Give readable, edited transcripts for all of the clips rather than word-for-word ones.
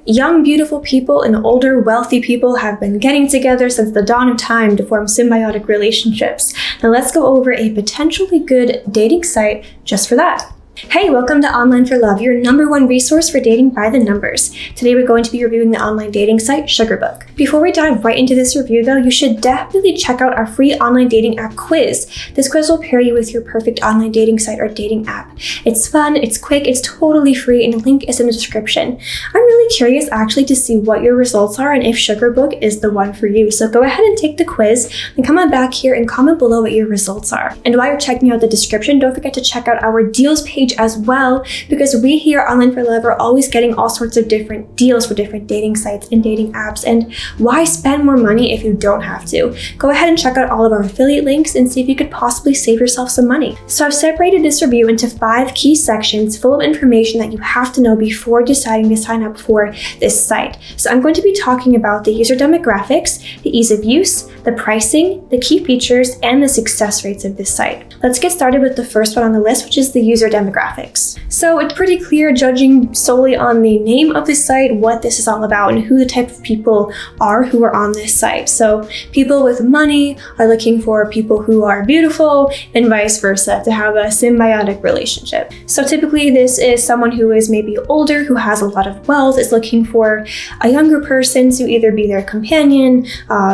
Young, beautiful people and older, wealthy people have been getting together since the dawn of time to form symbiotic relationships. Now let's go over a potentially good dating site just for that. Hey, welcome to Online for Love, your #1 resource for dating by the numbers. Today we're going to be reviewing the online dating site Sugarbook. Before we dive right into this review though, you should definitely check out our free online dating app quiz. This quiz will pair you with your perfect online dating site or dating app. It's fun, it's quick, it's totally free, and the link is in the description. I'm really curious actually to see what your results are and if Sugarbook is the one for you. So go ahead and take the quiz and come on back here and comment below what your results are. And while you're checking out the description, don't forget to check out our deals page as well, because we here at Online for Love are always getting all sorts of different deals for different dating sites and dating apps, and why spend more money if you don't have to? Go ahead and check out all of our affiliate links and see if you could possibly save yourself some money. So I've separated this review into 5 key sections full of information that you have to know before deciding to sign up for this site. So I'm going to be talking about the user demographics, the ease of use, the pricing, the key features, and the success rates of this site. Let's get started with the first one on the list, which is the user demographics. So it's pretty clear, judging solely on the name of the site, what this is all about and who the type of people are who are on this site. So people with money are looking for people who are beautiful and vice versa, to have a symbiotic relationship. So typically this is someone who is maybe older, who has a lot of wealth, is looking for a younger person to either be their companion,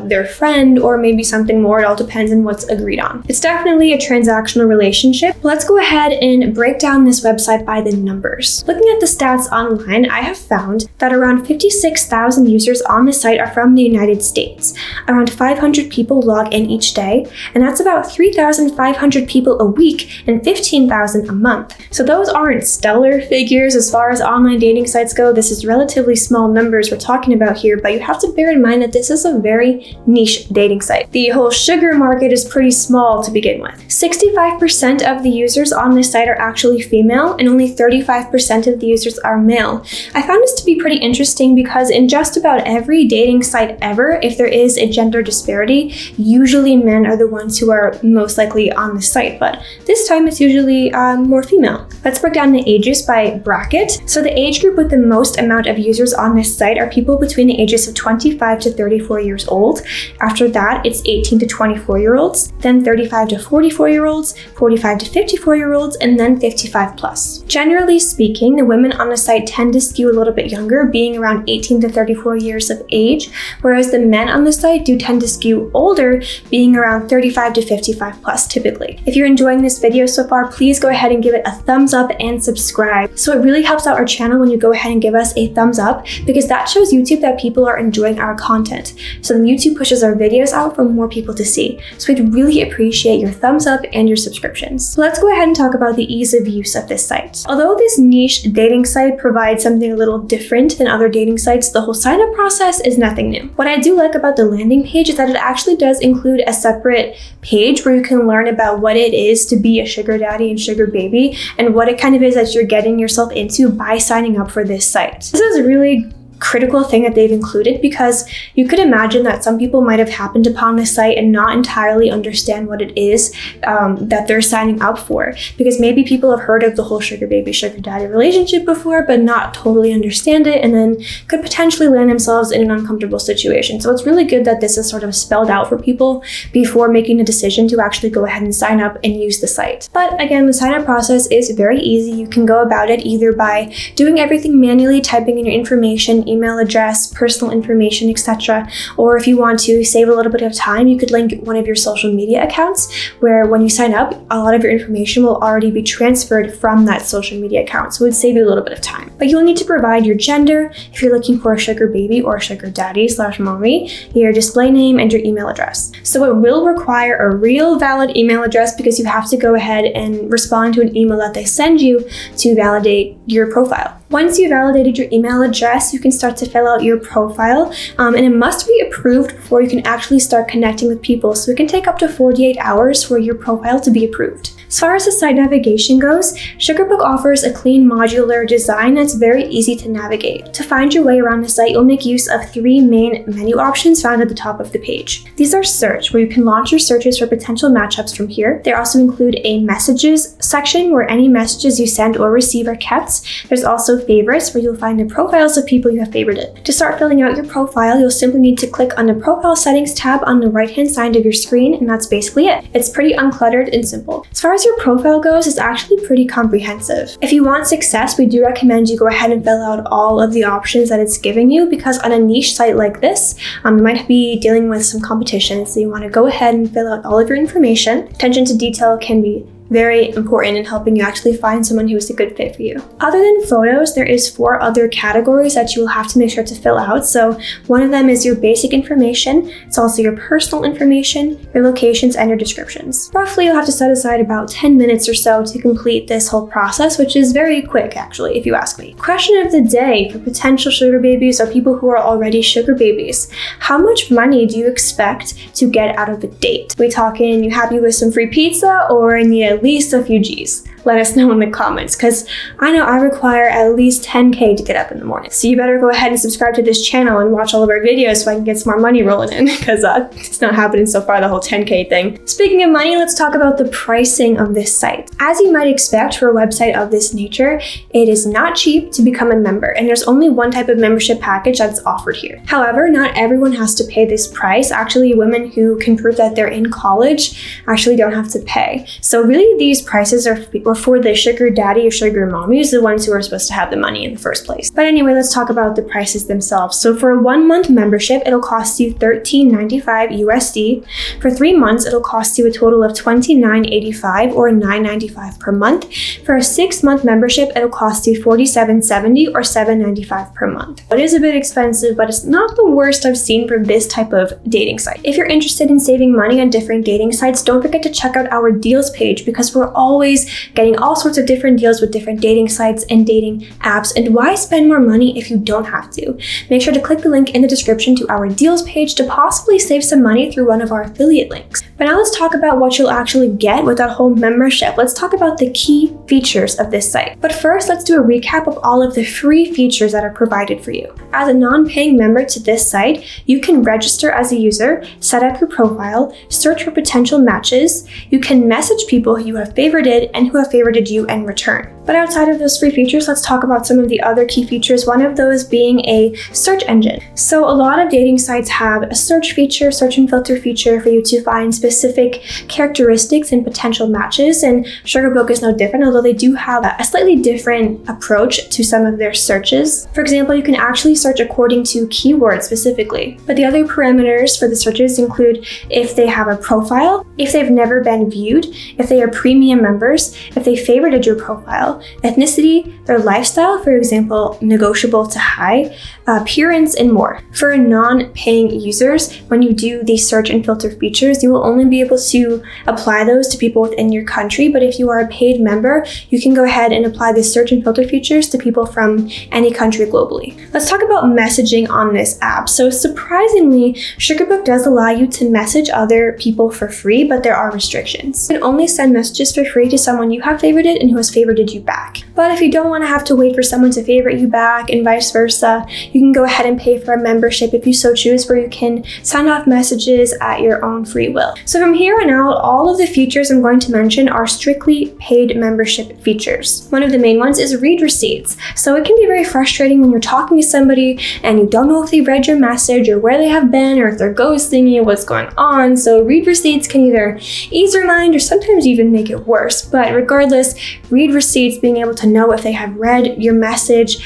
their friend, or maybe something more. It all depends on what's agreed on. It's definitely a transactional relationship. Let's go ahead and break down this website by the numbers. Looking at the stats online, I have found that around 56,000 users on the site are from the United States. Around 500 people log in each day, and that's about 3,500 people a week and 15,000 a month. So those aren't stellar figures as far as online dating sites go. This is relatively small numbers we're talking about here, but you have to bear in mind that this is a very niche dating site. The whole sugar market is pretty small to begin with. 65% of the users on this site are actually female, and only 35% of the users are male. I found this to be pretty interesting because in just about every dating site ever, if there is a gender disparity, usually men are the ones who are most likely on the site, but this time it's usually more female. Let's break down the ages by bracket. So the age group with the most amount of users on this site are people between the ages of 25 to 34 years old. After that, it's 18 to 24-year-olds, then 35 to 44-year-olds, 45 to 54-year-olds, and then 55 plus. Generally speaking, the women on the site tend to skew a little bit younger, being around 18 to 34 years of age, whereas the men on the site do tend to skew older, being around 35 to 55 plus typically. If you're enjoying this video so far, please go ahead and give it a thumbs up and subscribe. So it really helps out our channel when you go ahead and give us a thumbs up, because that shows YouTube that people are enjoying our content. So then YouTube pushes our videos out for more people to see. So we'd really appreciate your thumbs up and your subscriptions. So let's go ahead and talk about the ease of use of this site. Although this niche dating site provides something a little different than other dating sites, the whole sign-up process is nothing new. What I do like about the landing page is that it actually does include a separate page where you can learn about what it is to be a sugar daddy and sugar baby, and what it kind of is that you're getting yourself into by signing up for this site. This is a really critical thing that they've included, because you could imagine that some people might have happened upon this site and not entirely understand what it is that they're signing up for, because maybe people have heard of the whole sugar baby, sugar daddy relationship before, but not totally understand it, and then could potentially land themselves in an uncomfortable situation. So it's really good that this is sort of spelled out for people before making a decision to actually go ahead and sign up and use the site. But again, the sign-up process is very easy. You can go about it either by doing everything manually, typing in your information, email address, personal information, etc. Or if you want to save a little bit of time, you could link one of your social media accounts, where when you sign up, a lot of your information will already be transferred from that social media account. So it would save you a little bit of time. But you'll need to provide your gender if you're looking for a sugar baby or a sugar daddy / mommy, your display name, and your email address. So it will require a real valid email address, because you have to go ahead and respond to an email that they send you to validate your profile. Once you validated your email address, you can start to fill out your profile, and it must be approved before you can actually start connecting with people. So it can take up to 48 hours for your profile to be approved. As far as the site navigation goes, Sugarbook offers a clean modular design that's very easy to navigate. To find your way around the site, you'll make use of 3 main menu options found at the top of the page. These are search, where you can launch your searches for potential matchups from here. They also include a messages section where any messages you send or receive are kept. There's also favorites, where you'll find the profiles of people you have favorited. To start filling out your profile, you'll simply need to click on the profile settings tab on the right-hand side of your screen, and that's basically it. It's pretty uncluttered and simple. As far as your profile goes, it's actually pretty comprehensive. If you want success, we do recommend you go ahead and fill out all of the options that it's giving you, because on a niche site like this, you might be dealing with some competition, so you want to go ahead and fill out all of your information. Attention to detail can be very important in helping you actually find someone who is a good fit for you. Other than photos, there is 4 other categories that you will have to make sure to fill out. So one of them is your basic information. It's also your personal information, your locations, and your descriptions. Roughly, you'll have to set aside about 10 minutes or so to complete this whole process, which is very quick actually, if you ask me. Question of the day for potential sugar babies or people who are already sugar babies. How much money do you expect to get out of a date? We talking you happy with some free pizza, or need at least a few G's? Let us know in the comments, because I know I require at least 10K to get up in the morning. So you better go ahead and subscribe to this channel and watch all of our videos so I can get some more money rolling in, because it's not happening so far, the whole 10K thing. Speaking of money, let's talk about the pricing of this site. As you might expect for a website of this nature, it is not cheap to become a member, and there's only one type of membership package that's offered here. However, not everyone has to pay this price. Actually, women who can prove that they're in college actually don't have to pay. So really, these prices are for the sugar daddy or sugar mommies, the ones who are supposed to have the money in the first place. But anyway, let's talk about the prices themselves. So for a 1-month membership, it'll cost you $13.95 USD. For 3 months, it'll cost you a total of $29.85 or $9.95 per month. For a 6-month membership, it'll cost you $47.70 or $7.95 per month. It is a bit expensive, but it's not the worst I've seen for this type of dating site. If you're interested in saving money on different dating sites, don't forget to check out our deals page, because we're always getting all sorts of different deals with different dating sites and dating apps. And why spend more money if you don't have to? Make sure to click the link in the description to our deals page to possibly save some money through one of our affiliate links. But now let's talk about what you'll actually get with that whole membership. Let's talk about the key features of this site. But first, let's do a recap of all of the free features that are provided for you. As a non-paying member to this site, you can register as a user, set up your profile, search for potential matches, you can message people who you have favorited and who have favorited you in return. But outside of those free features, let's talk about some of the other key features, one of those being a search engine. So a lot of dating sites have a search feature, search and filter feature for you to find specific characteristics and potential matches, and Sugarbook is no different, although they do have a slightly different approach to some of their searches. For example, you can actually search according to keywords specifically, but the other parameters for the searches include if they have a profile, if they've never been viewed, if they are premium members, if they favorited your profile, ethnicity, their lifestyle, for example, negotiable to high, appearance, and more. For non-paying users, when you do these search and filter features, you will only be able to apply those to people within your country, but if you are a paid member, you can go ahead and apply the search and filter features to people from any country globally. Let's talk about messaging on this app. So surprisingly, Sugarbook does allow you to message other people for free, but there are restrictions. You can only send messages for free to someone you have favorited and who has favorited you back. But if you don't want to have to wait for someone to favorite you back and vice versa, you can go ahead and pay for a membership if you so choose, where you can send off messages at your own free will. So from here on out, all of the features I'm going to mention are strictly paid membership features. One of the main ones is read receipts. So it can be very frustrating when you're talking to somebody and you don't know if they read your message or where they have been or if they're ghosting you, what's going on. So read receipts can either ease your mind or sometimes even make it worse. But regardless, read receipts, being able to know if they have read your message,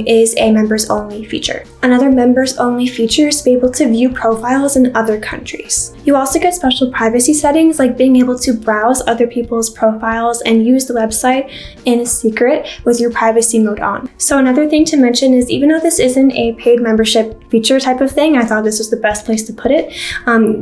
is a members only feature. Another members only feature is to be able to view profiles in other countries. You also get special privacy settings, like being able to browse other people's profiles and use the website in secret with your privacy mode on. So another thing to mention is, even though this isn't a paid membership feature type of thing, I thought this was the best place to put it,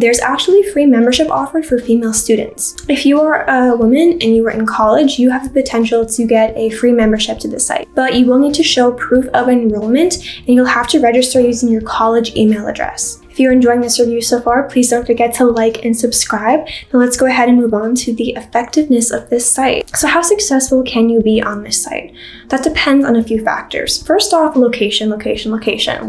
there's actually free membership offered for female students. If you are a woman and you are in college, you have the potential to get a free membership to the site, but you will need to show proof of enrollment and you'll have to register using your college email address. If If you're enjoying this review so far, please don't forget to like and subscribe. Now let's go ahead and move on to the effectiveness of this site. So how successful can you be on this site? That depends on a few factors. First off, location.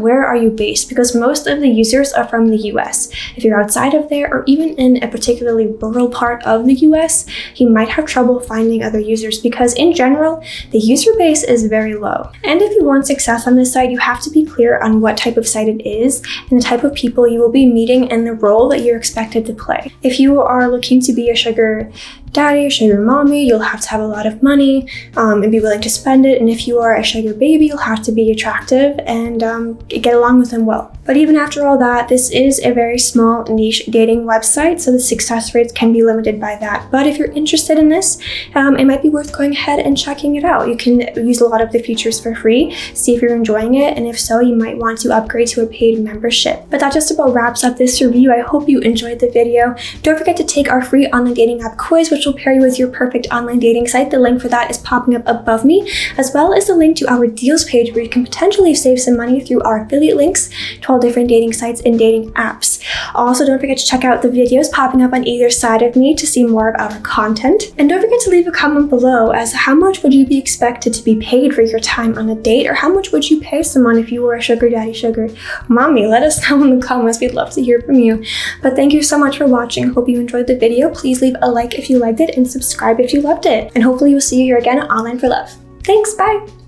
Where are you based? Because most of the users are from the US. If you're outside of there, or even in a particularly rural part of the US, you might have trouble finding other users because in general, the user base is very low. And if you want success on this site, you have to be clear on what type of site it is and the type of people you will be meeting and the role that you're expected to play. If you are looking to be a sugar daddy, sugar mommy, you'll have to have a lot of money and be willing to spend it. And if you are a sugar baby, you'll have to be attractive and get along with them well. But even after all that, this is a very small niche dating website, so the success rates can be limited by that. But if you're interested in this, it might be worth going ahead and checking it out. You can use a lot of the features for free, see if you're enjoying it, and if so, you might want to upgrade to a paid membership. But that just about wraps up this review. I hope you enjoyed the video. Don't forget to take our free online dating app quiz, which will pair you with your perfect online dating site. The link for that is popping up above me, as well as the link to our deals page where you can potentially save some money through our affiliate links to all different dating sites and dating apps. Also, don't forget to check out the videos popping up on either side of me to see more of our content. And don't forget to leave a comment below as how much would you be expected to be paid for your time on a date, or how much would you pay someone if you were a sugar daddy, sugar mommy? Let us know in the comments. We'd love to hear from you. But thank you so much for watching. Hope you enjoyed the video. Please leave a like if you liked it and subscribe if you loved it. And hopefully we'll see you here again at Online for Love. Thanks, bye!